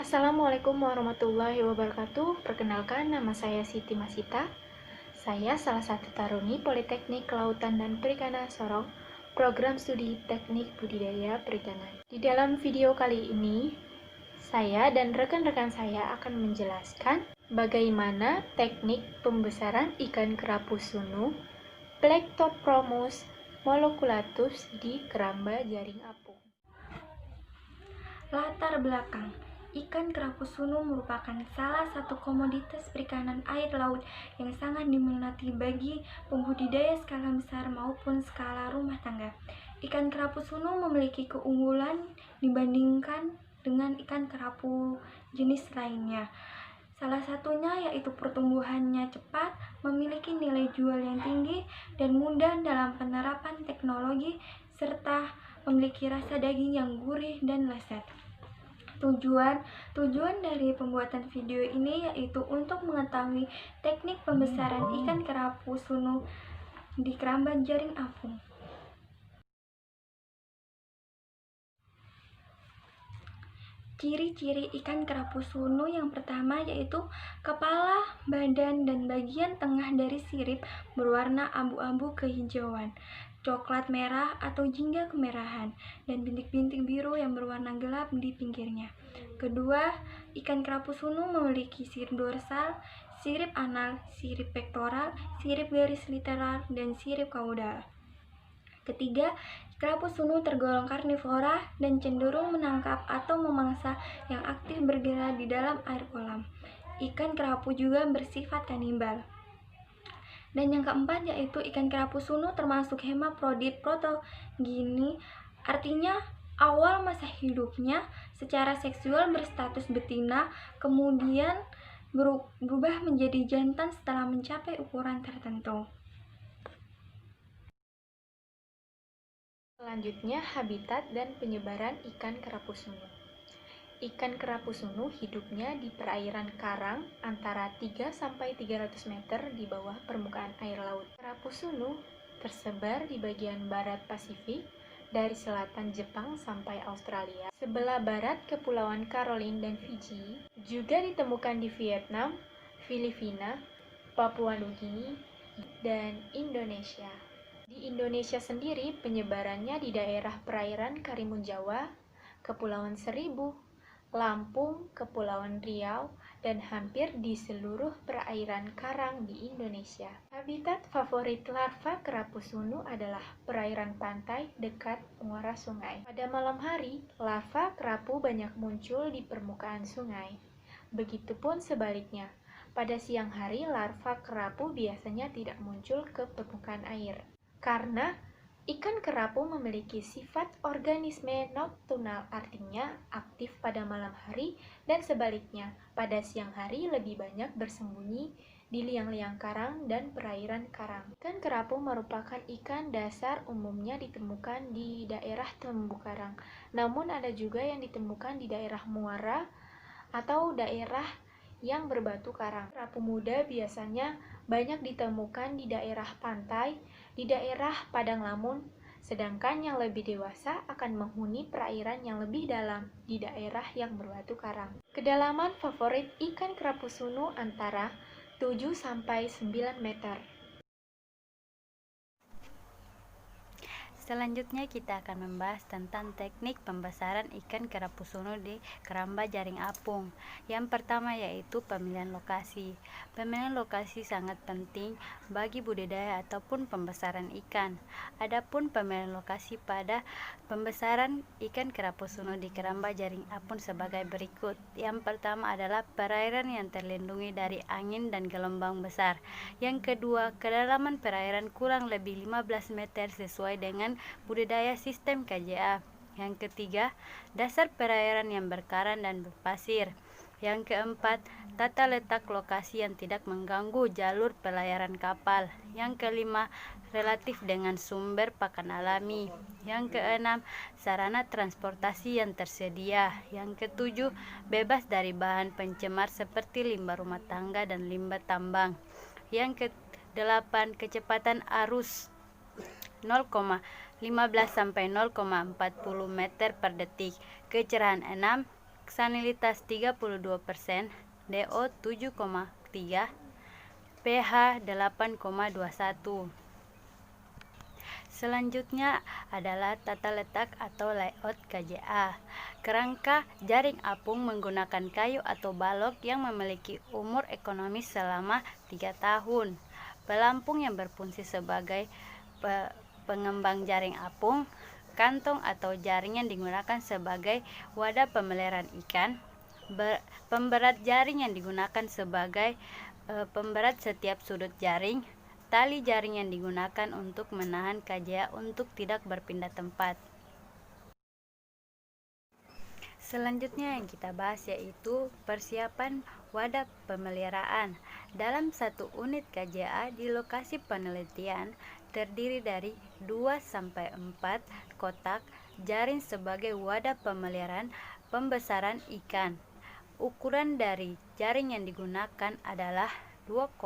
Assalamualaikum warahmatullahi wabarakatuh. Perkenalkan, nama saya Siti Masita. Saya salah satu taruni Politeknik Kelautan dan Perikanan Sorong, program studi Teknik Budidaya Perikanan. Di dalam video kali ini, saya dan rekan-rekan saya akan menjelaskan bagaimana teknik pembesaran ikan kerapu sunu Plectochromis moloculatus di keramba jaring apung. Latar belakang. Ikan kerapu sunu merupakan salah satu komoditas perikanan air laut yang sangat diminati bagi pembudidaya skala besar maupun skala rumah tangga. Ikan kerapu sunu memiliki keunggulan dibandingkan dengan ikan kerapu jenis lainnya. Salah satunya yaitu pertumbuhannya cepat, memiliki nilai jual yang tinggi, dan mudah dalam penerapan teknologi, serta memiliki rasa daging yang gurih dan lezat. Tujuan dari pembuatan video ini yaitu untuk mengetahui teknik pembesaran ikan kerapu sunu di keramba jaring apung. Ciri-ciri ikan kerapu sunu yang pertama yaitu kepala, badan, dan bagian tengah dari sirip berwarna abu-abu kehijauan, coklat merah atau jingga kemerahan, dan bintik-bintik biru yang berwarna gelap di pinggirnya. Kedua, ikan kerapu sunu memiliki sirip dorsal, sirip anal, sirip pektoral, sirip garis literal, dan sirip kaudal. Ketiga, kerapu sunu tergolong karnivora dan cenderung menangkap atau memangsa yang aktif bergerak di dalam air kolam. Ikan kerapu juga bersifat kanibal. Dan yang keempat yaitu ikan kerapu sunu termasuk hemaprodit protogini, artinya awal masa hidupnya secara seksual berstatus betina, kemudian berubah menjadi jantan setelah mencapai ukuran tertentu. Selanjutnya, habitat dan penyebaran ikan kerapu sunu. Ikan kerapu sunu hidupnya di perairan karang antara 3-300 meter di bawah permukaan air laut. Kerapu sunu tersebar di bagian barat Pasifik, dari selatan Jepang sampai Australia. Sebelah barat Kepulauan Caroline dan Fiji, juga ditemukan di Vietnam, Filipina, Papua Nugini, dan Indonesia. Di Indonesia sendiri, penyebarannya di daerah perairan Karimun Jawa, Kepulauan Seribu, Lampung, Kepulauan Riau, dan hampir di seluruh perairan karang di Indonesia. Habitat favorit larva kerapu sunu adalah perairan pantai dekat muara sungai. Pada malam hari, larva kerapu banyak muncul di permukaan sungai. Begitupun sebaliknya, pada siang hari larva kerapu biasanya tidak muncul ke permukaan air. Karena ikan kerapu memiliki sifat organisme nokturnal, artinya aktif pada malam hari, dan sebaliknya, pada siang hari lebih banyak bersembunyi di liang-liang karang dan perairan karang. Ikan kerapu merupakan ikan dasar umumnya ditemukan di daerah terumbu karang, namun ada juga yang ditemukan di daerah muara atau daerah yang berbatu karang. Kerapu muda biasanya banyak ditemukan di daerah pantai, di daerah padang lamun, sedangkan yang lebih dewasa akan menghuni perairan yang lebih dalam di daerah yang berbatu karang. Kedalaman favorit ikan kerapu sunu antara 7-9 meter. Selanjutnya kita akan membahas tentang teknik pembesaran ikan kerapu sunu di keramba jaring apung. Yang pertama yaitu pemilihan lokasi. Pemilihan lokasi sangat penting bagi budidaya ataupun pembesaran ikan. Adapun pemilihan lokasi pada pembesaran ikan kerapu sunu di keramba jaring apung sebagai berikut. Yang pertama adalah perairan yang terlindungi dari angin dan gelombang besar. Yang kedua, kedalaman perairan kurang lebih 15 meter sesuai dengan budidaya sistem KJA. Yang ketiga, dasar perairan yang berkarang dan berpasir. Yang keempat, tata letak lokasi yang tidak mengganggu jalur pelayaran kapal. Yang kelima, relatif dengan sumber pakan alami. Yang keenam, sarana transportasi yang tersedia. Yang ketujuh, bebas dari bahan pencemar seperti limbah rumah tangga dan limbah tambang. Yang kedelapan, kecepatan arus 0,15 sampai 0,40 meter per detik. Kecerahan 6, salinitas 32%, DO 7,3, pH 8,21. Selanjutnya adalah tata letak atau layout KJA. Kerangka jaring apung menggunakan kayu atau balok yang memiliki umur ekonomis selama 3 tahun. Pelampung yang berfungsi sebagai pengembang jaring apung, kantong atau jaring yang digunakan sebagai wadah pemeliharaan ikan, pemberat jaring yang digunakan sebagai pemberat setiap sudut jaring, tali jaring yang digunakan untuk menahan KJA untuk tidak berpindah tempat. Selanjutnya yang kita bahas yaitu persiapan wadah pemeliharaan. Dalam satu unit KJA di lokasi penelitian terdiri dari 2-4 kotak jaring sebagai wadah pemeliharaan pembesaran ikan. Ukuran dari jaring yang digunakan adalah 2,5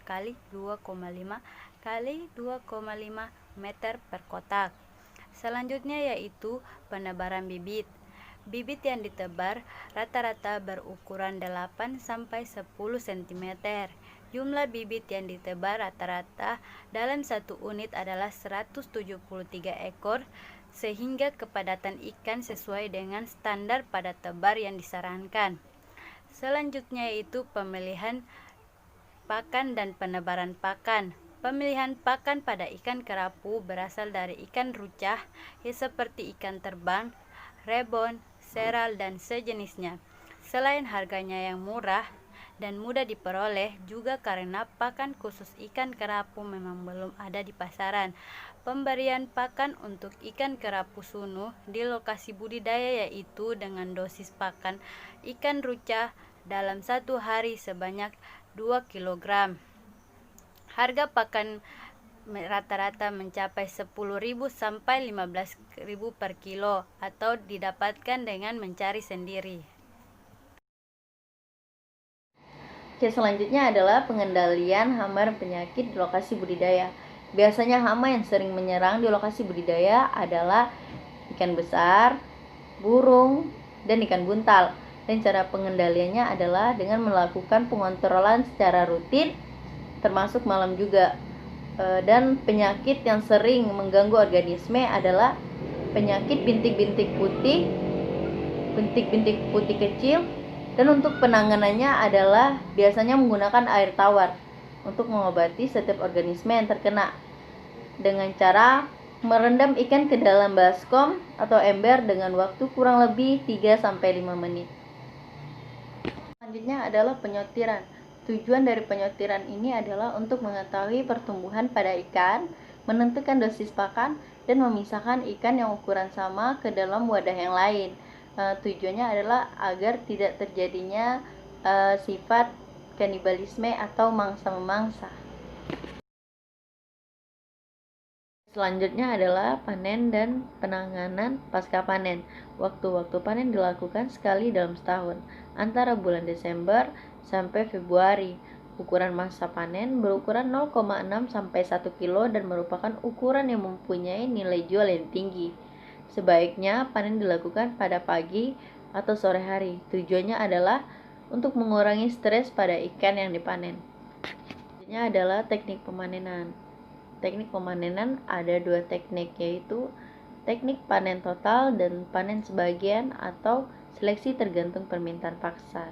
kali 2,5 kali 2,5 meter per kotak. Selanjutnya yaitu penebaran bibit. Bibit yang ditebar rata-rata berukuran 8-10 cm. Jumlah bibit yang ditebar rata-rata dalam satu unit adalah 173 ekor, sehingga kepadatan ikan sesuai dengan standar padat tebar yang disarankan. Selanjutnya yaitu pemilihan pakan dan penebaran pakan. Pemilihan pakan pada ikan kerapu berasal dari ikan rucah seperti ikan terbang, rebon, seral, dan sejenisnya. Selain harganya yang murah dan mudah diperoleh, juga karena pakan khusus ikan kerapu memang belum ada di pasaran. Pemberian pakan untuk ikan kerapu sunu di lokasi budidaya yaitu dengan dosis pakan ikan rucah dalam satu hari sebanyak 2 kg. Harga pakan rata-rata mencapai 10.000 sampai 15.000 per kilo atau didapatkan dengan mencari sendiri. Oke, selanjutnya adalah pengendalian hama dan penyakit di lokasi budidaya. Biasanya hama yang sering menyerang di lokasi budidaya adalah ikan besar, burung, dan ikan buntal. Dan cara pengendaliannya adalah dengan melakukan pengontrolan secara rutin, termasuk malam juga. Dan penyakit yang sering mengganggu organisme adalah penyakit bintik-bintik putih kecil. Dan untuk penanganannya adalah biasanya menggunakan air tawar untuk mengobati setiap organisme yang terkena dengan cara merendam ikan ke dalam baskom atau ember dengan waktu kurang lebih 3-5 menit. Selanjutnya adalah penyortiran. Tujuan dari penyortiran ini adalah untuk mengetahui pertumbuhan pada ikan, menentukan dosis pakan, dan memisahkan ikan yang ukuran sama ke dalam wadah yang lain. Tujuannya adalah agar tidak terjadinya sifat kanibalisme atau mangsa-memangsa. Selanjutnya adalah panen dan penanganan pasca panen. Waktu-waktu panen dilakukan sekali dalam setahun, antara bulan Desember sampai Februari. Ukuran masa panen berukuran 0,6 sampai 1 kilo dan merupakan ukuran yang mempunyai nilai jual yang tinggi. Sebaiknya panen dilakukan pada pagi atau sore hari. Tujuannya adalah untuk mengurangi stres pada ikan yang dipanen. Selanjutnya adalah teknik pemanenan. Teknik pemanenan ada 2 teknik, yaitu teknik panen total dan panen sebagian atau seleksi tergantung permintaan pasar.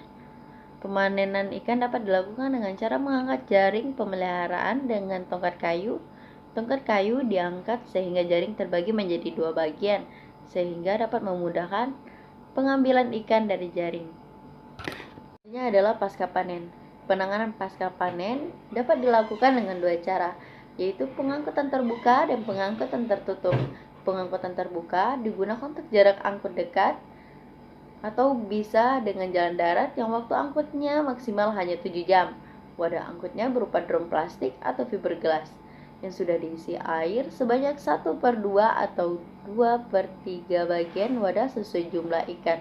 Pemanenan ikan dapat dilakukan dengan cara mengangkat jaring pemeliharaan dengan tongkat kayu. Tongkat kayu diangkat sehingga jaring terbagi menjadi 2 bagian, sehingga dapat memudahkan pengambilan ikan dari jaring. Ini adalah pasca panen. Penanganan pasca panen dapat dilakukan dengan 2 cara, yaitu pengangkutan terbuka dan pengangkutan tertutup. Pengangkutan terbuka digunakan untuk jarak angkut dekat atau bisa dengan jalan darat yang waktu angkutnya maksimal hanya 7 jam. Wadah angkutnya berupa drum plastik atau fiberglass yang sudah diisi air sebanyak 1/2 atau 2/3 bagian wadah sesuai jumlah ikan.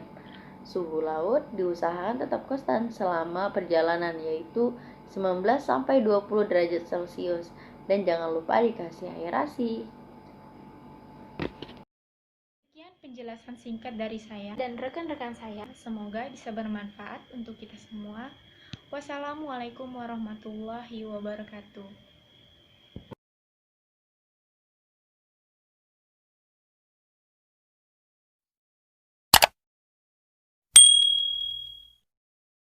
Suhu laut diusahakan tetap konstan selama perjalanan, yaitu 19-20 derajat Celcius. Dan jangan lupa dikasih aerasi. Sekian penjelasan singkat dari saya dan rekan-rekan saya. Semoga bisa bermanfaat untuk kita semua. Wassalamualaikum warahmatullahi wabarakatuh.